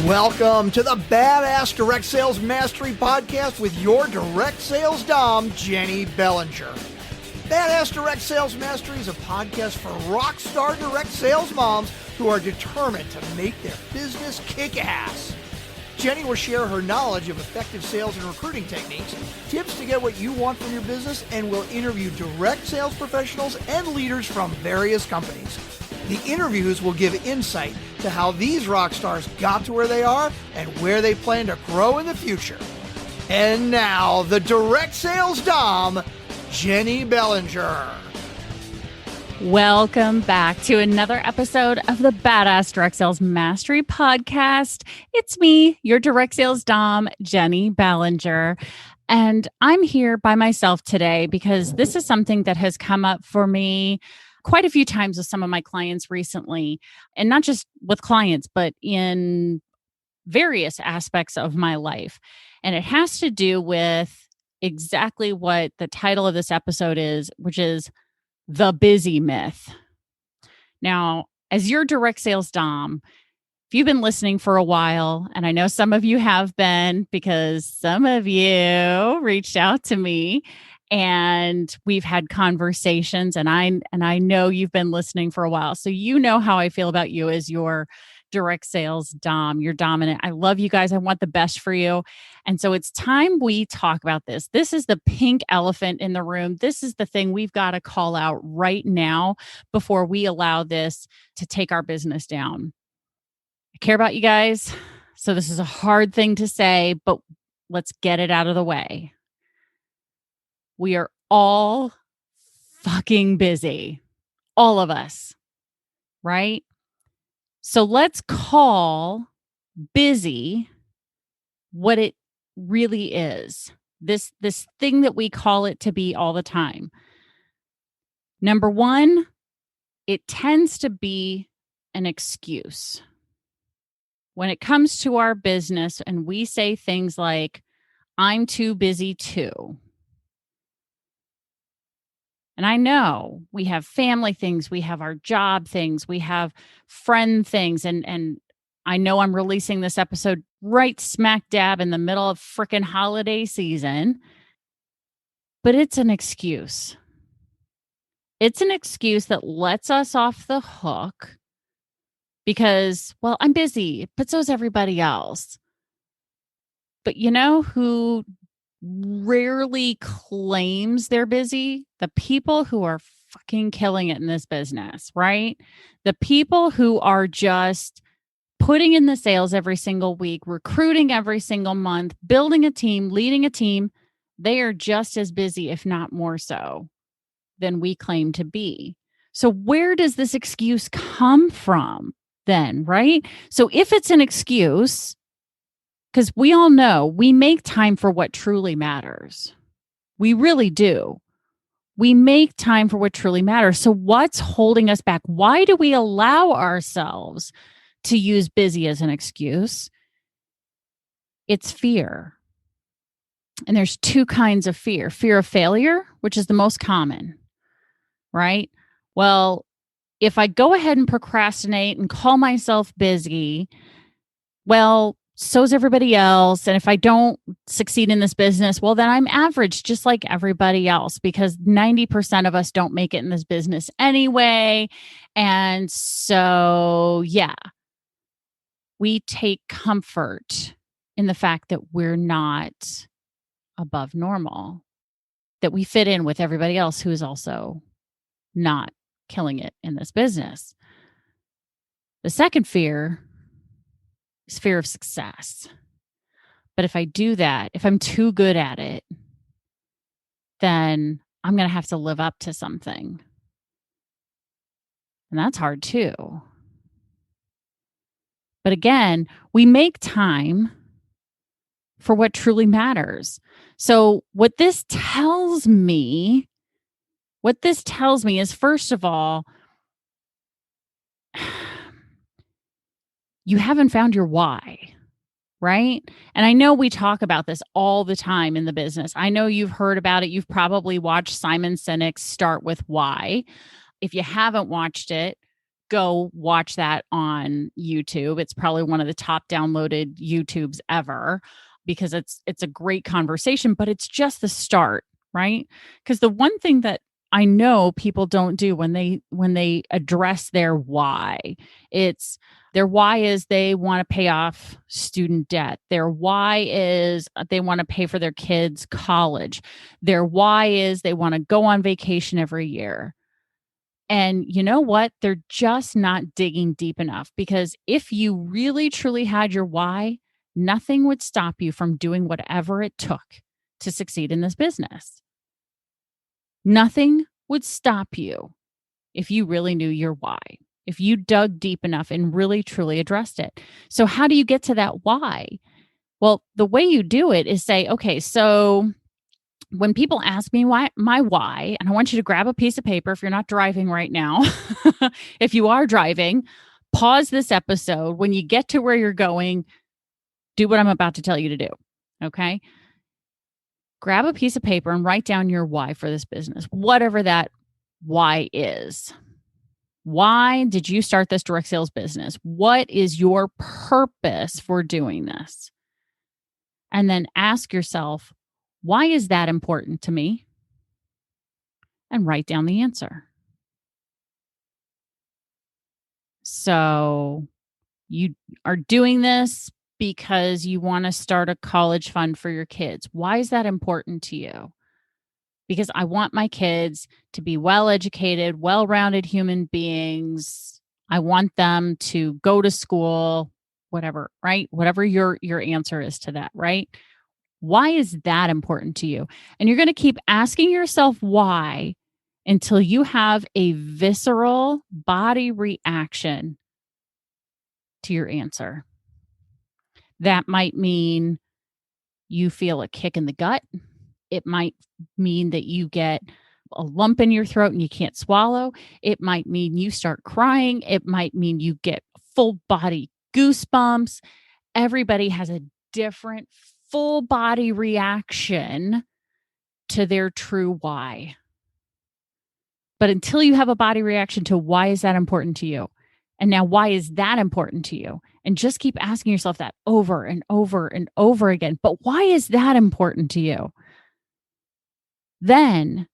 Welcome to the Badass Direct Sales Mastery Podcast with your direct sales dom, Jennie Bellinger. Badass Direct Sales Mastery is a podcast for rock star direct sales moms who are determined to make their business kick ass. Jennie will share her knowledge of effective sales and recruiting techniques, tips to get what you want from your business, and will interview direct sales professionals and leaders from various companies. The interviews will give insight to how these rock stars got to where they are and where they plan to grow in the future. And now, the direct sales dom, Jennie Bellinger. Welcome back to another episode of the Badass Direct Sales Mastery Podcast. It's me, your direct sales dom, Jennie Bellinger. And I'm here by myself today because this is something that has come up for me quite a few times with some of my clients recently, and not just with clients, but in various aspects of my life. And it has to do with exactly what the title of this episode is, which is the busy myth. Now, as your direct sales dom, if you've been listening for a while, and I know some of you have been because some of you reached out to me and we've had conversations, and I know you've been listening for a while. So you know how I feel about you as your direct sales dom. You're dominant. I love you guys. I want the best for you. And so it's time we talk about this. This is the pink elephant in the room. This is the thing we've got to call out right now before we allow this to take our business down. I care about you guys. So this is a hard thing to say, but let's get it out of the way. We are all fucking busy. All of us, right? So let's call busy what it really is. This thing that we call it to be all the time. Number one, it tends to be an excuse. When it comes to our business and we say things like, I'm too busy too. And I know we have family things, we have our job things, we have friend things. And I know I'm releasing this episode right smack dab in the middle of frickin' holiday season. But it's an excuse. It's an excuse that lets us off the hook because, well, I'm busy, but so's everybody else. But you know who rarely claims they're busy? The people who are fucking killing it in this business, right? The people who are just putting in the sales every single week, recruiting every single month, building a team, leading a team. They are just as busy, if not more so, than we claim to be. So where does this excuse come from then, right? So if it's an excuse, because we all know we make time for what truly matters. We really do. We make time for what truly matters. So what's holding us back? Why do we allow ourselves to use busy as an excuse? It's fear. And there's two kinds of fear. Fear of failure, which is the most common, right? Well, if I go ahead and procrastinate and call myself busy, well, so's everybody else. And if I don't succeed in this business, well, then I'm average, just like everybody else, because 90% of us don't make it in this business anyway. And so, yeah, we take comfort in the fact that we're not above normal, that we fit in with everybody else who is also not killing it in this business. The second fear is fear of success. But if I do that, if I'm too good at it, then I'm going to have to live up to something. And that's hard too. But again, we make time for what truly matters. So what this tells me is, first of all, you haven't found your why, right? And I know we talk about this all the time in the business. I know you've heard about it. You've probably watched Simon Sinek's Start With Why. If you haven't watched it, go watch that on YouTube. It's probably one of the top downloaded YouTubes ever because it's a great conversation, but it's just the start, right? Because the one thing that I know people don't do when they address their why, it's their why is they want to pay off student debt. Their why is they want to pay for their kids' college. Their why is they want to go on vacation every year. And you know what? They're just not digging deep enough, because if you really truly had your why, nothing would stop you from doing whatever it took to succeed in this business. Nothing would stop you if you really knew your why, if you dug deep enough and really truly addressed it. So how do you get to that why? Well, the way you do it is say, okay, so when people ask me my why, and I want you to grab a piece of paper if you're not driving right now. If you are driving, pause this episode. When you get to where you're going, do what I'm about to tell you to do. Okay? Grab a piece of paper and write down your why for this business, whatever that why is. Why did you start this direct sales business? What is your purpose for doing this? And then ask yourself, why is that important to me? And write down the answer. So you are doing this because you want to start a college fund for your kids. Why is that important to you? Because I want my kids to be well-educated, well-rounded human beings. I want them to go to school, whatever, right? Whatever your answer is to that, right? Why is that important to you? And you're going to keep asking yourself why until you have a visceral body reaction to your answer. That might mean you feel a kick in the gut. It might mean that you get a lump in your throat and you can't swallow. It might mean you start crying. It might mean you get full body goosebumps. Everybody has a different full body reaction to their true why. But until you have a body reaction to why is that important to you? And now why is that important to you? And just keep asking yourself that over and over and over again. But why is that important to you? Then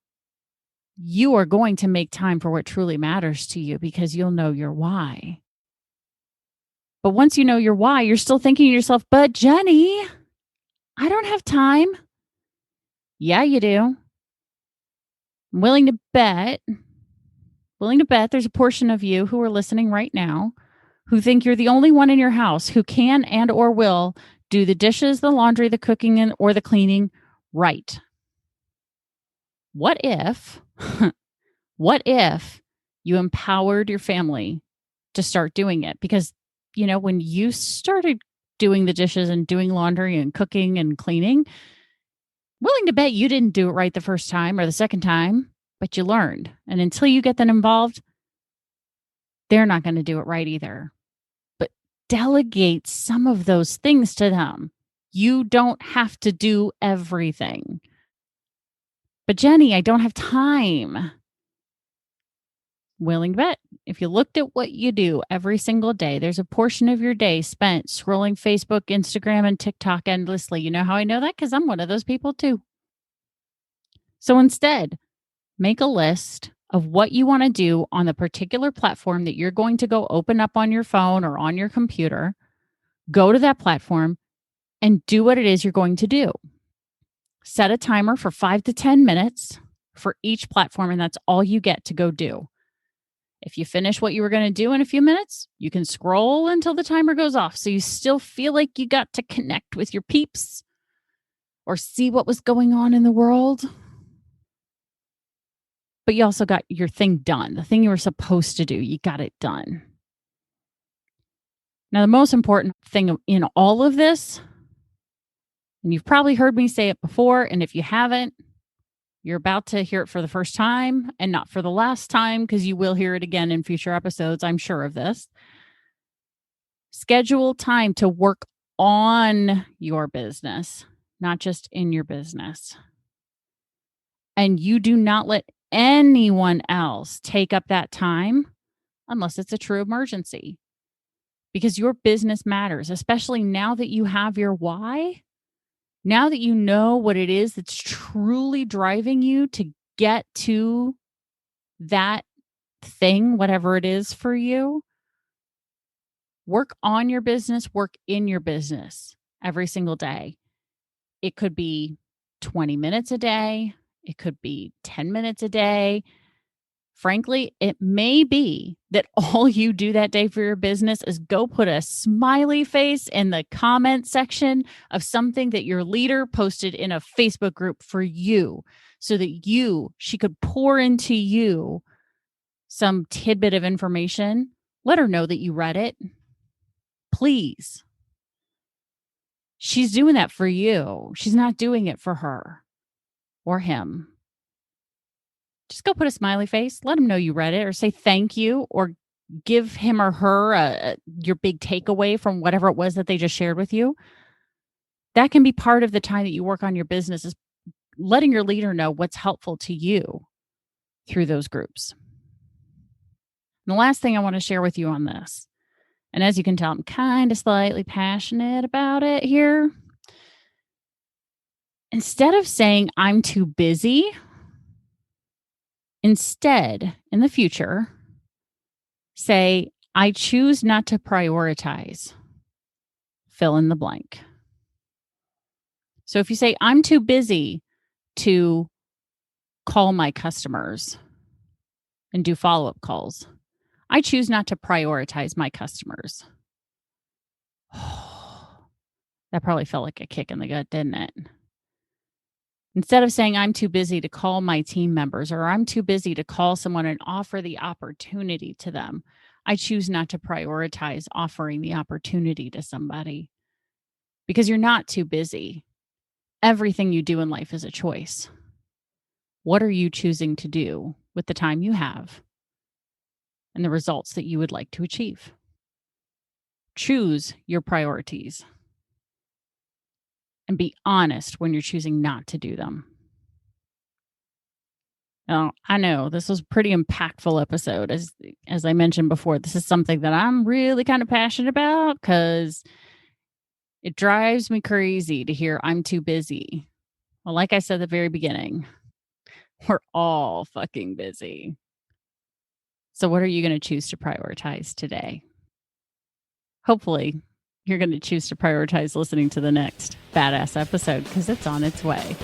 you are going to make time for what truly matters to you because you'll know your why. But once you know your why, you're still thinking to yourself, but Jennie, I don't have time. Yeah, you do. I'm willing to bet there's a portion of you who are listening right now who think you're the only one in your house who can and or will do the dishes, the laundry, the cooking, or the cleaning right. What if you empowered your family to start doing it? Because, when you started doing the dishes and doing laundry and cooking and cleaning, willing to bet you didn't do it right the first time or the second time, but you learned. And until you get them involved, they're not going to do it right either. But delegate some of those things to them. You don't have to do everything. But Jennie, I don't have time. Willing to bet, if you looked at what you do every single day, there's a portion of your day spent scrolling Facebook, Instagram, and TikTok endlessly. You know how I know that? Because I'm one of those people too. So instead, make a list of what you want to do on the particular platform that you're going to go open up on your phone or on your computer. Go to that platform and do what it is you're going to do. Set a timer for 5 to 10 minutes for each platform, and that's all you get to go do. If you finish what you were going to do in a few minutes, you can scroll until the timer goes off. So you still feel like you got to connect with your peeps or see what was going on in the world. But you also got your thing done. The thing you were supposed to do, you got it done. Now, the most important thing in all of this, and you've probably heard me say it before, and if you haven't, you're about to hear it for the first time and not for the last time, because you will hear it again in future episodes. I'm sure of this. Schedule time to work on your business, not just in your business. And you do not let anyone else take up that time unless it's a true emergency. Because your business matters, especially now that you have your why. Now that you know what it is that's truly driving you to get to that thing, whatever it is for you, work on your business, work in your business every single day. It could be 20 minutes a day. It could be 10 minutes a day. Frankly, it may be that all you do that day for your business is go put a smiley face in the comment section of something that your leader posted in a Facebook group for you so that she could pour into you some tidbit of information. Let her know that you read it. Please. She's doing that for you. She's not doing it for her or him. Just go put a smiley face. Let him know you read it, or say thank you, or give him or her your big takeaway from whatever it was that they just shared with you. That can be part of the time that you work on your business, is letting your leader know what's helpful to you through those groups. And the last thing I want to share with you on this, and as you can tell, I'm kind of slightly passionate about it here. Instead of saying I'm too busy, instead, in the future, say, I choose not to prioritize. Fill in the blank. So if you say, I'm too busy to call my customers and do follow-up calls, I choose not to prioritize my customers. That probably felt like a kick in the gut, didn't it? Instead of saying I'm too busy to call my team members, or I'm too busy to call someone and offer the opportunity to them, I choose not to prioritize offering the opportunity to somebody. Because you're not too busy. Everything you do in life is a choice. What are you choosing to do with the time you have and the results that you would like to achieve? Choose your priorities. And be honest when you're choosing not to do them. Now, I know this was a pretty impactful episode. As I mentioned before, this is something that I'm really kind of passionate about because it drives me crazy to hear I'm too busy. Well, like I said at the very beginning, we're all fucking busy. So what are you going to choose to prioritize today? Hopefully, you're going to choose to prioritize listening to the next badass episode because it's on its way.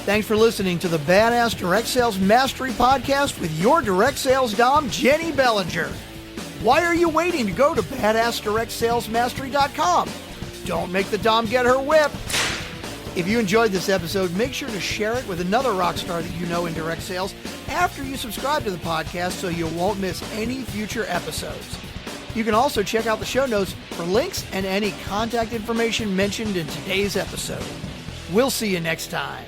Thanks for listening to the Badass Direct Sales Mastery Podcast with your direct sales dom, Jennie Bellinger. Why are you waiting to go to badassdirectsalesmastery.com? Don't make the dom get her whip. If you enjoyed this episode, make sure to share it with another rock star that you know in direct sales after you subscribe to the podcast so you won't miss any future episodes. You can also check out the show notes for links and any contact information mentioned in today's episode. We'll see you next time.